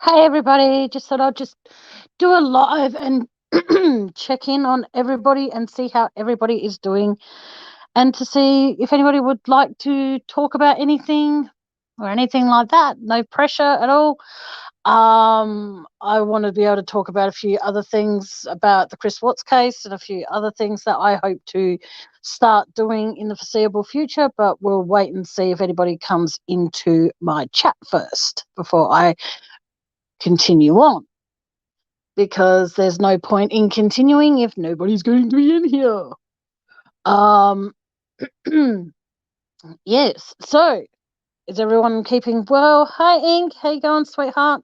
Hey everybody, just thought I'd just do a live and check in on everybody and see how everybody is doing and to see if anybody would like to talk about anything or anything like that. No pressure at all. I want to be able to talk about a few other things about the Chris Watts case and a few other things that I hope to start doing in the foreseeable future, but we'll wait and see if anybody comes into my chat first before I continue on, because there's no point in continuing if nobody's going to be in here. Um, yes. So, is everyone keeping well? Hi, Ink. How you going, sweetheart?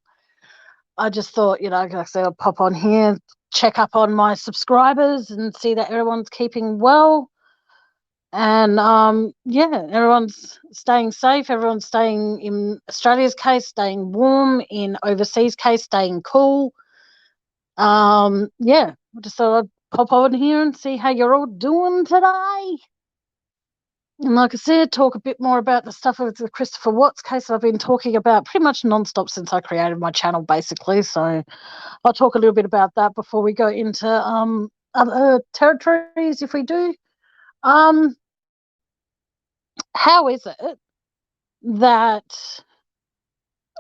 I just thought, like I said, I'll pop on here, check up on my subscribers, and see that everyone's keeping well. And yeah, everyone's staying safe. Everyone's staying, in Australia's case, staying warm. In overseas case, staying cool. Yeah, I just thought I'd pop on here and see how you're all doing today. And like I said, talk a bit more about the stuff with the Christopher Watts case I've been talking about pretty much nonstop since I created my channel, basically. So I'll talk a little bit about that before we go into other territories, if we do. Um, how is it that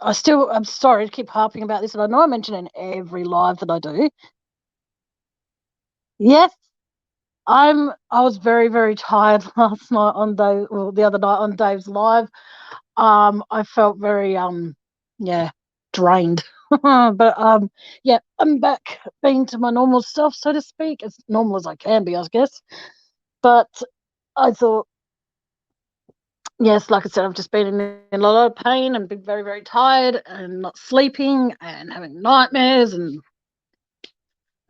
I'm sorry to keep harping about this, and I know I mention it in every live that I do. Yes, I was very, very tired last night on Dave, well, the other night on Dave's live. I felt very yeah, drained. But yeah, I'm back being to my normal self, so to speak, as normal as I can be, I guess. But I thought, yes, like I said, I've just been in a lot of pain and been very, very tired and not sleeping and having nightmares, and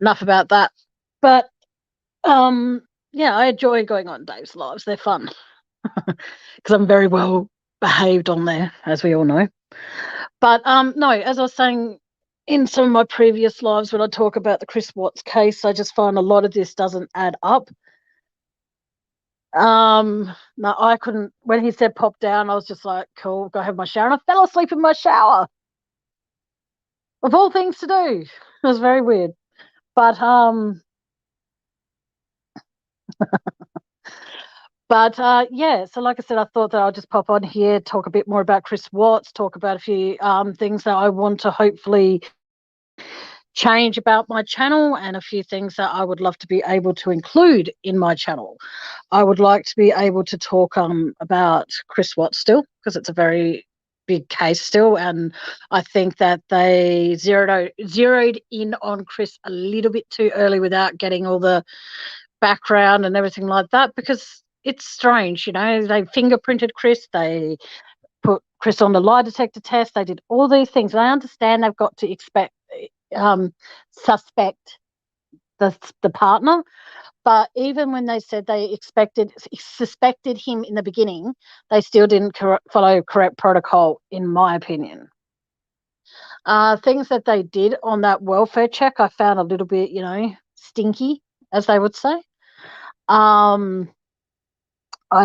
enough about that. But yeah, I enjoy going on Dave's lives. They're fun because I'm very well behaved on there, as we all know. But no, as I was saying in some of my previous lives, when I talk about the Chris Watts case, I just find a lot of this doesn't add up. No, I couldn't. When he said pop down, I was just like, cool, go have my shower, and I fell asleep in my shower. Of all things to do, it was very weird. But yeah, so like I said, I thought that I'll just pop on here, talk a bit more about Chris Watts, talk about a few things that I want to hopefully change about my channel, and a few things that I would love to be able to include in my channel. I would like to be able to talk about Chris Watts still, because it's a very big case still, and I think that they zeroed in on Chris a little bit too early without getting all the background and everything like that, because it's strange, they fingerprinted Chris, they put Chris on the lie detector test, they did all these things, and I understand they've got to suspect the partner, but even when they said they suspected him in the beginning, they still didn't follow correct protocol, in my opinion. Things that they did on that welfare check, I found a little bit, stinky, as they would say. I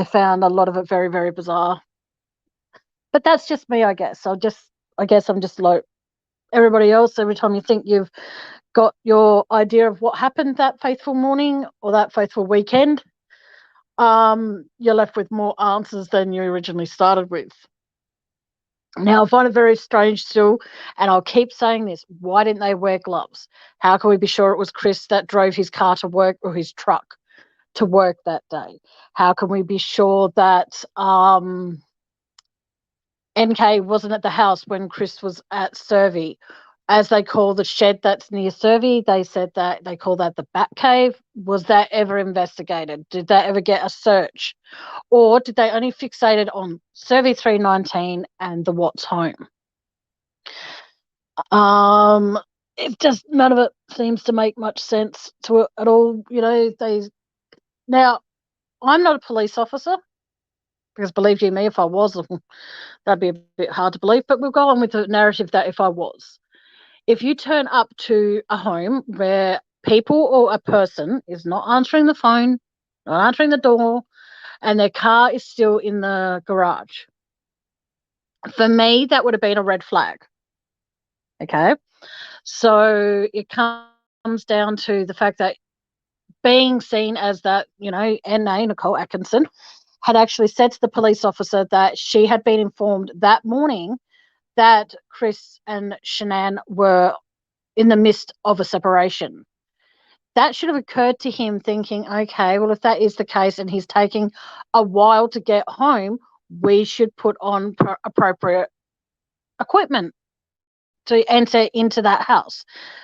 found a lot of it very, very bizarre. But that's just me, I guess. I guess I'm just like everybody else. Every time you think you've got your idea of what happened that faithful morning or that faithful weekend, you're left with more answers than you originally started with. Now, I find it very strange still, and I'll keep saying this: why didn't they wear gloves? How can we be sure it was Chris that drove his car to work, or his truck to work that day? How can we be sure that NK wasn't at the house when Chris was at Survey? As they call the shed that's near Survey, they said that they call that the Bat Cave. Was that ever investigated? Did they ever get a search? Or did they only fixate it on Survey 319 and the Watts home? It just, none of it seems to make much sense to it at all. Now, I'm not a police officer, because believe you me, if I was, that'd be a bit hard to believe, but we'll go on with the narrative that if I was. If you turn up to a home where people or a person is not answering the phone, not answering the door, and their car is still in the garage, for me, that would have been a red flag. Okay. So it comes down to the fact that being seen as that, NA, Nicole Atkinson, had actually said to the police officer that she had been informed that morning that Chris and Shanann were in the midst of a separation. That should have occurred to him thinking, okay, well, if that is the case and he's taking a while to get home, we should put on appropriate equipment to enter into that house.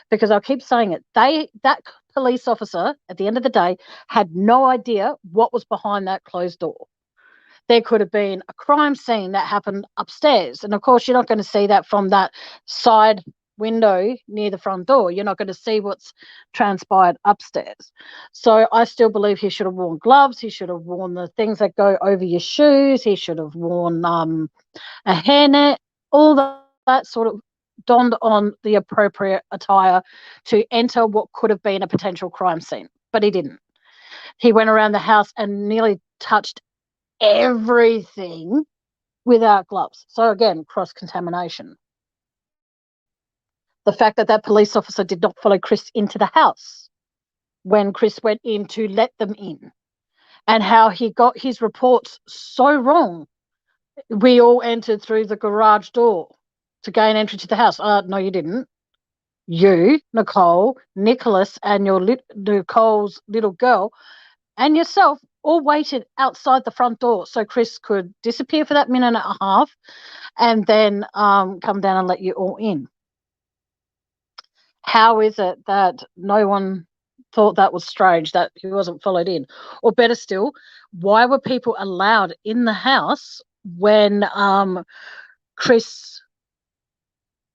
Because I'll keep saying it, that police officer at the end of the day had no idea what was behind that closed door. There could have been a crime scene that happened upstairs. And of course, you're not going to see that from that side window near the front door. You're not going to see what's transpired upstairs. So I still believe he should have worn gloves. He should have worn the things that go over your shoes. He should have worn a hairnet, all that sort of donned on the appropriate attire to enter what could have been a potential crime scene. But he didn't. He went around the house and nearly touched everything without gloves. So again, cross-contamination. The fact that that police officer did not follow Chris into the house when Chris went in to let them in, and how he got his reports so wrong. We all entered through the garage door to gain entry to the house. No, you didn't. You, Nicole, Nicholas, and Nicole's little girl and yourself all waited outside the front door so Chris could disappear for that minute and a half and then come down and let you all in. How is it that no one thought that was strange, that he wasn't followed in? Or better still, why were people allowed in the house when Chris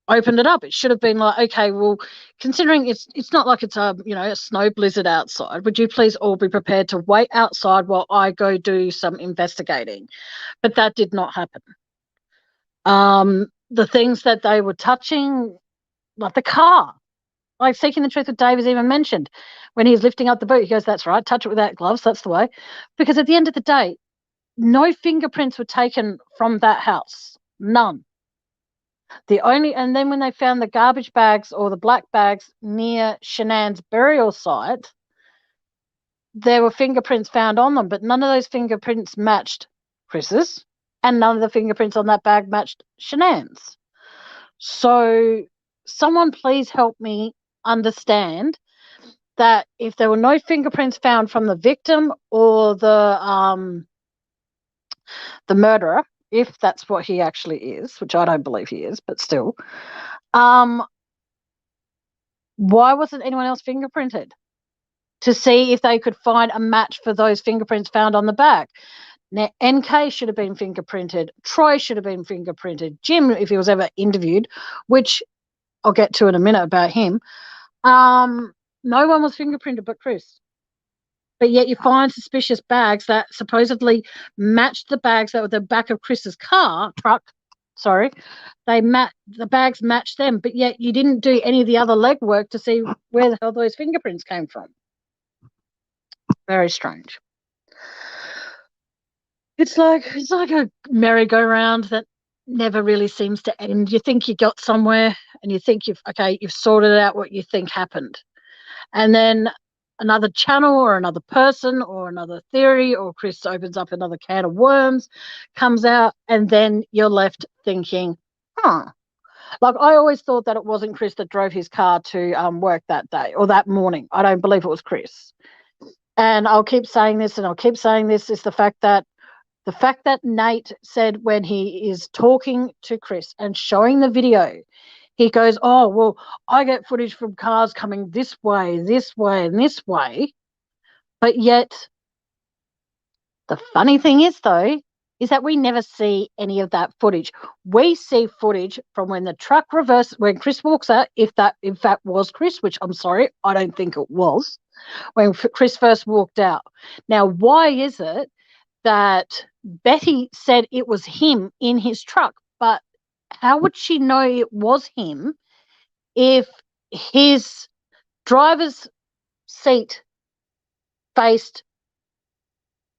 opened it up? It should have been like, okay, well, considering it's not like it's a snow blizzard outside, would you please all be prepared to wait outside while I go do some investigating? But that did not happen. The things that they were touching, like the car, like Seeking the Truth with Dave is even mentioned when he's lifting up the boot. He goes, that's right, touch it without gloves, that's the way. Because at the end of the day, no fingerprints were taken from that house, none. And then when they found the garbage bags or the black bags near Shanann's burial site, there were fingerprints found on them, but none of those fingerprints matched Chris's, and none of the fingerprints on that bag matched Shanann's. So someone please help me understand that if there were no fingerprints found from the victim or the murderer, if that's what he actually is, which I don't believe he is, but still, why wasn't anyone else fingerprinted to see if they could find a match for those fingerprints found on the bag? Now, NK should have been fingerprinted. Troy should have been fingerprinted. Jim, if he was ever interviewed, which I'll get to in a minute about him, no one was fingerprinted but Chris. But yet you find suspicious bags that supposedly matched the bags that were the back of Chris's truck. Sorry, the bags matched them, but yet you didn't do any of the other legwork to see where the hell those fingerprints came from. Very strange. It's like a merry-go-round that never really seems to end. You think you got somewhere, and you think you've sorted out what you think happened, and then another channel or another person or another theory or Chris opens up another can of worms, comes out, and then you're left thinking, like I always thought that it wasn't Chris that drove his car to work that day or that morning. I don't believe it was Chris. And I'll keep saying this and I'll keep saying this is the fact that Nate said when he is talking to Chris and showing the video, he goes, oh, well, I get footage from cars coming this way, and this way. But yet, the funny thing is, though, is that we never see any of that footage. We see footage from when the truck reverses, when Chris walks out, if that in fact was Chris, which I'm sorry, I don't think it was, when Chris first walked out. Now, why is it that Betty said it was him in his truck, but how would she know it was him if his driver's seat faced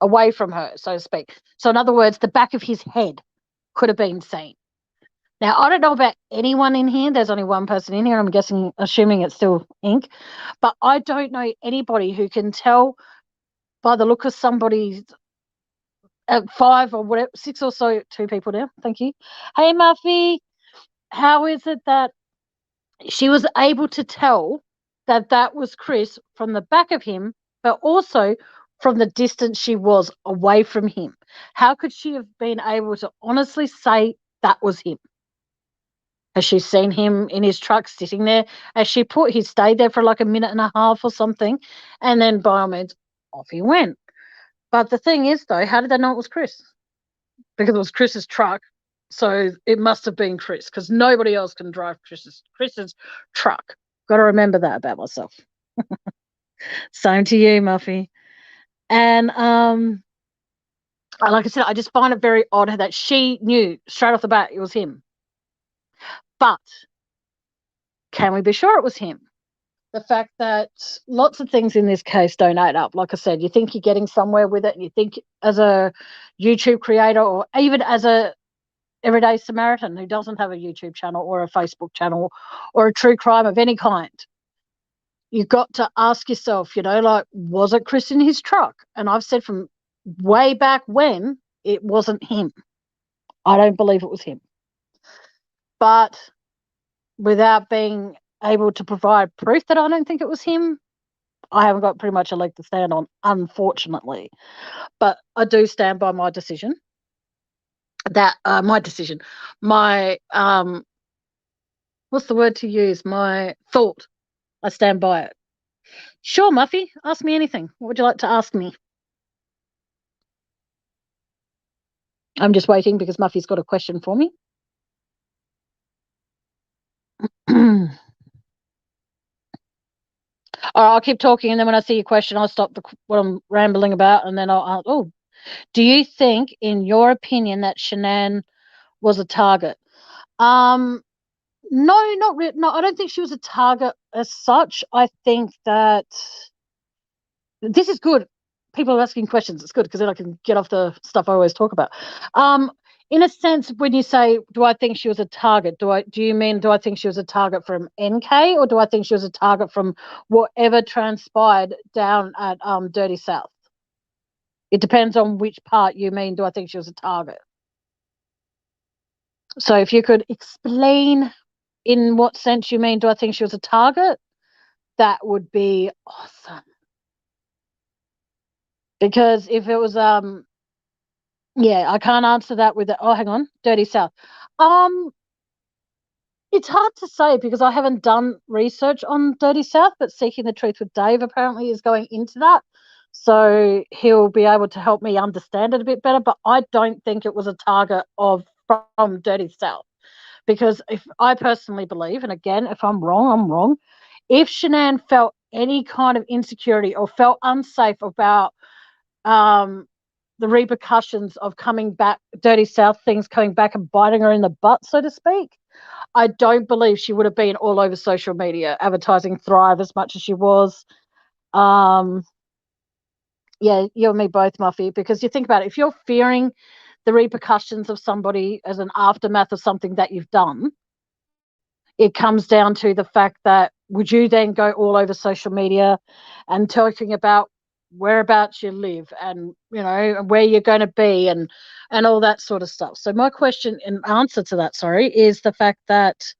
away from her, so to speak? So in other words, the back of his head could have been seen. Now, I don't know about anyone in here. There's only one person in here. I'm assuming it's still ink. But I don't know anybody who can tell by the look of somebody's five or whatever, six or so, two people now. Thank you. Hey, Muffy, how is it that she was able to tell that that was Chris from the back of him, but also from the distance she was away from him? How could she have been able to honestly say that was him? Has she seen him in his truck sitting there? As she put, he stayed there for like a minute and a half or something, and then by all means, off he went. But the thing is, though, how did they know it was Chris? Because it was Chris's truck, so it must have been Chris, because nobody else can drive Chris's truck. Got to remember that about myself. Same to you, Muffy. And like I said, I just find it very odd that she knew straight off the bat it was him. But can we be sure it was him? The fact that lots of things in this case don't add up. Like I said, you think you're getting somewhere with it, and you think as a YouTube creator or even as a everyday Samaritan who doesn't have a YouTube channel or a Facebook channel or a true crime of any kind, you've got to ask yourself, like, was it Chris in his truck? And I've said from way back when it wasn't him. I don't believe it was him. But without being able to provide proof that I don't think it was him, I haven't got pretty much a leg to stand on, unfortunately. But I do stand by my decision. My what's the word to use? My thought. I stand by it. Sure, Muffy, ask me anything. What would you like to ask me? I'm just waiting because Muffy's got a question for me. All right, I'll keep talking, and then when I see your question, I'll stop what I'm rambling about, and then I'll. Oh, do you think, in your opinion, that Shanann was a target? No, no. I don't think she was a target as such. I think that this is good. People are asking questions. It's good because then I can get off the stuff I always talk about. In a sense, when you say, do I think she was a target? Do you mean, do I think she was a target from NK, or do I think she was a target from whatever transpired down at Dirty South? It depends on which part you mean. Do I think she was a target? So if you could explain in what sense you mean, do I think she was a target? That would be awesome. Because if it was yeah, I can't answer that with it. Oh, hang on, Dirty South. It's hard to say because I haven't done research on Dirty South, but Seeking the Truth with Dave apparently is going into that. So he'll be able to help me understand it a bit better. But I don't think it was a target from Dirty South. Because if I personally believe, and again, if I'm wrong, I'm wrong. If Shanann felt any kind of insecurity or felt unsafe about the repercussions of coming back, Dirty South things coming back and biting her in the butt, so to speak, I don't believe she would have been all over social media advertising Thrive as much as she was. Yeah, you and me both, Muffy, because you think about it, if you're fearing the repercussions of somebody as an aftermath of something that you've done, it comes down to the fact that would you then go all over social media and talking about whereabouts you live and where you're going to be and all that sort of stuff. So my question in answer to that, is the fact that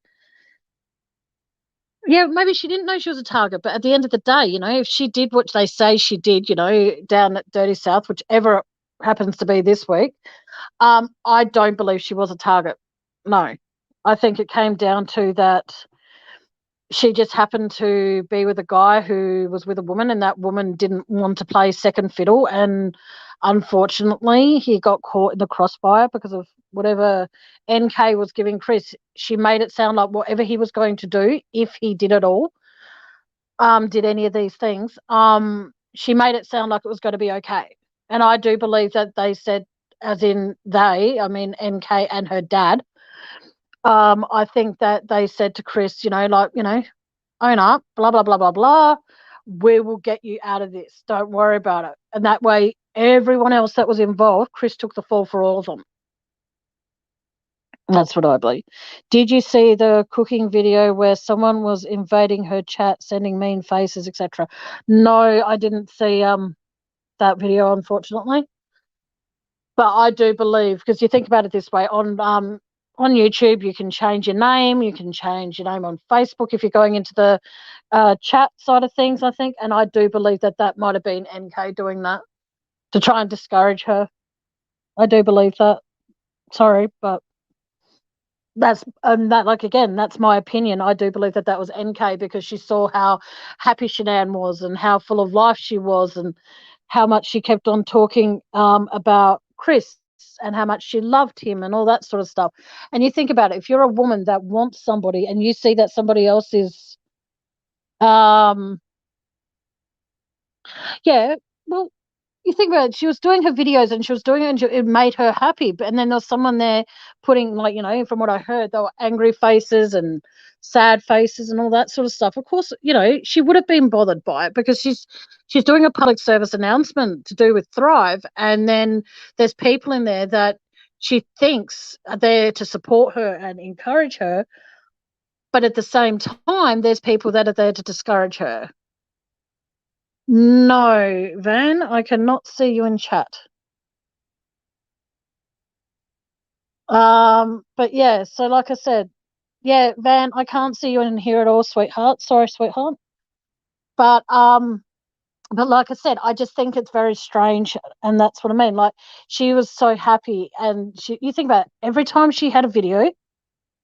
maybe she didn't know she was a target, but at the end of the day, if she did what they say she did, down at Dirty South, whichever it happens to be this week, I don't believe she was a target. No, I think it came down to that she just happened to be with a guy who was with a woman, and that woman didn't want to play second fiddle, and unfortunately he got caught in the crossfire because of whatever NK was giving Chris. She made it sound like whatever he was going to do, if he did it all, did any of these things, she made it sound like it was going to be okay. And I do believe that they said, as in they, I mean NK and her dad, I think that they said to Chris, own up, blah, blah, blah, blah, blah. We will get you out of this. Don't worry about it. And that way, everyone else that was involved, Chris took the fall for all of them. That's what I believe. Did you see the cooking video where someone was invading her chat, sending mean faces, etc.? No, I didn't see that video, unfortunately. But I do believe, because you think about it this way, on YouTube you can change your name, you can change your name on Facebook if you're going into the chat side of things, I think, and I do believe that that might have been NK doing that to try and discourage her. I do believe that. Sorry, but that's that, like, again, that's my opinion. I do believe that that was NK, because she saw how happy Shanann was and how full of life she was, and how much she kept on talking about Chris and how much she loved him and all that sort of stuff. And you think about it, if you're a woman that wants somebody and you see that somebody else is um yeah, well, you think about it, she was doing her videos and she was doing it and it made her happy. But and then there was someone there putting, like, from what I heard, there were angry faces and sad faces and all that sort of stuff. Of course, she would have been bothered by it, because she's doing a public service announcement to do with Thrive, and then there's people in there that she thinks are there to support her and encourage her, but at the same time, there's people that are there to discourage her. No, Van, I cannot see you in chat. But yeah, so like I said, yeah, Van, I can't see you in here at all, sweetheart. Sorry, sweetheart. But but like I said, I just think it's very strange, and that's what I mean. Like, she was so happy, and you think about it, every time she had a video,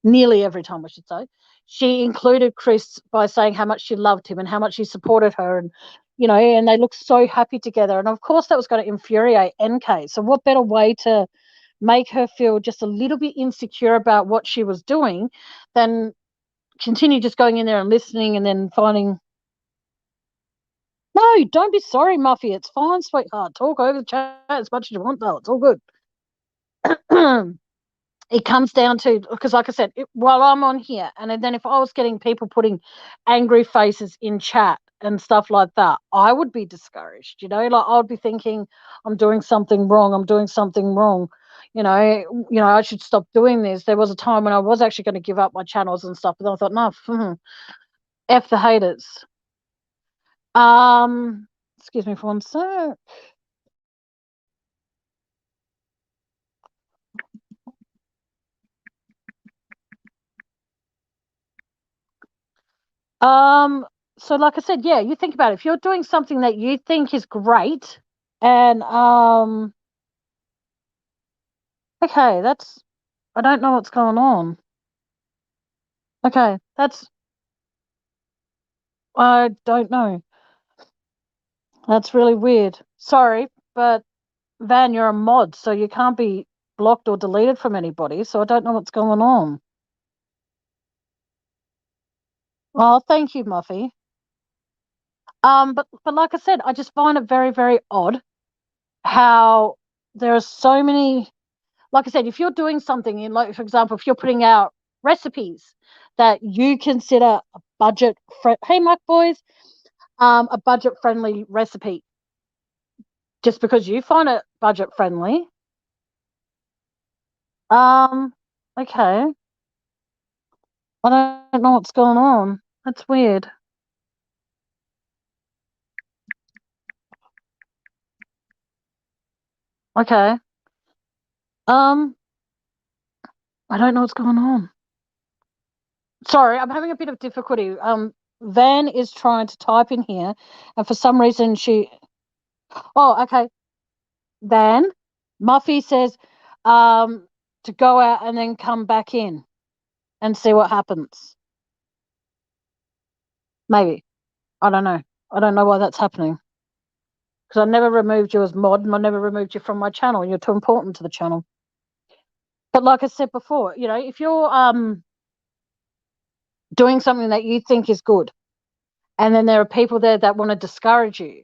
nearly every time I should say, she included Chris by saying how much she loved him and how much he supported her, and and they looked so happy together. And of course, that was going to infuriate NK. So what better way to make her feel just a little bit insecure about what she was doing than continue just going in there and listening and then finding. No, don't be sorry, Muffy. It's fine, sweetheart. Talk over the chat as much as you want, though. It's all good. It comes down to, because like I said, while I'm on here, and then if I was getting people putting angry faces in chat and stuff like that, I would be discouraged. Like, I would be thinking, I'm doing something wrong. I'm doing something wrong. I should stop doing this. There was a time when I was actually going to give up my channels and stuff, but then I thought, no, F the haters. Excuse me for one sec. So like I said, yeah, you think about it. If you're doing something that you think is great, and okay, I don't know what's going on. Okay, I don't know. That's really weird. Sorry, but Van, you're a mod, so you can't be blocked or deleted from anybody, so I don't know what's going on. Oh, thank you, Muffy. But like I said, I just find it very, very odd how there are so many. Like I said, if you're doing something in, like, for example, if you're putting out recipes that you consider a budget hey, Mike boys, a budget friendly recipe, just because you find it budget friendly, okay, I don't know what's going on. That's weird. Okay. Um, I don't know what's going on. Sorry, I'm having a bit of difficulty. Van is trying to type in here, and for some reason she. Oh, okay. Van, Muffy says, to go out and then come back in and see what happens. Maybe. I don't know. I don't know why that's happening. Because I never removed you as mod, and I never removed you from my channel. You're too important to the channel. But like I said before, if you're doing something that you think is good, and then there are people there that want to discourage you,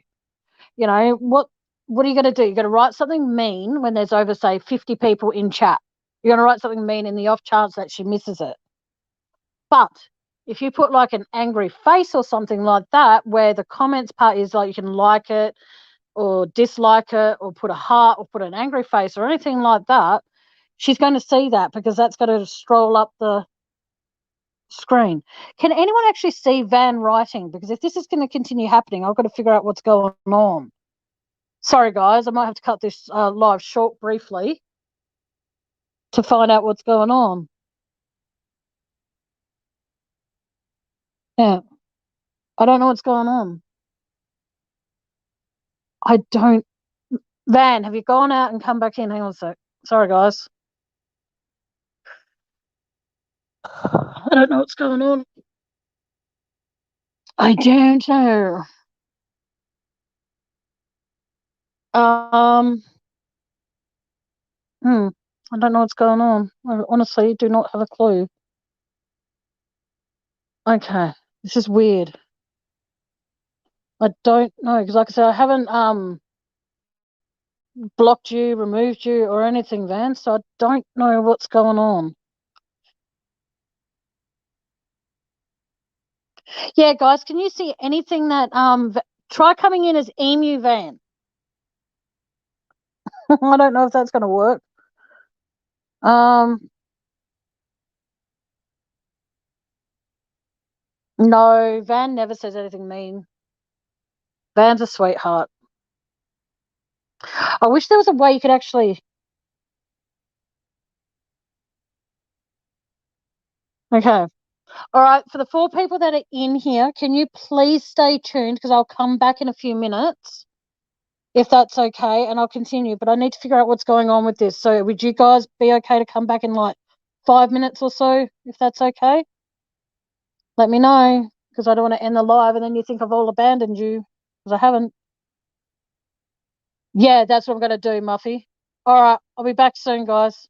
what are you going to do? You're going to write something mean when there's over, say, 50 people in chat. You're going to write something mean in the off chance that she misses it. But if you put like an angry face or something like that, where the comments part is like, you can like it or dislike it or put a heart or put an angry face or anything like that, She's going to see that because that's going to stroll up the screen. Can anyone actually see Van writing? Because if this is going to continue happening, I've got to figure out what's going on. Sorry, guys, I might have to cut this live short briefly to find out what's going on. Yeah, I don't know what's going on. I don't. Van, have you gone out and come back in? Hang on a sec. Sorry, guys. I don't know what's going on. I don't know. Um, I don't know what's going on. I honestly do not have a clue. Okay, this is weird. I don't know because, like I said, I haven't blocked you, removed you, or anything, Van. So I don't know what's going on. Yeah, guys, can you see anything that try coming in as Emu Van? I don't know if that's going to work. No, Van never says anything mean. Van's a sweetheart. I wish there was a way you could actually. Okay. All right. For the 4 people that are in here, can you please stay tuned because I'll come back in a few minutes if that's okay, and I'll continue. But I need to figure out what's going on with this. So would you guys be okay to come back in like 5 minutes or so, if that's okay? Let me know because I don't want to end the live and then you think I've all abandoned you because I haven't. Yeah, that's what I'm going to do, Muffy. All right. I'll be back soon, guys.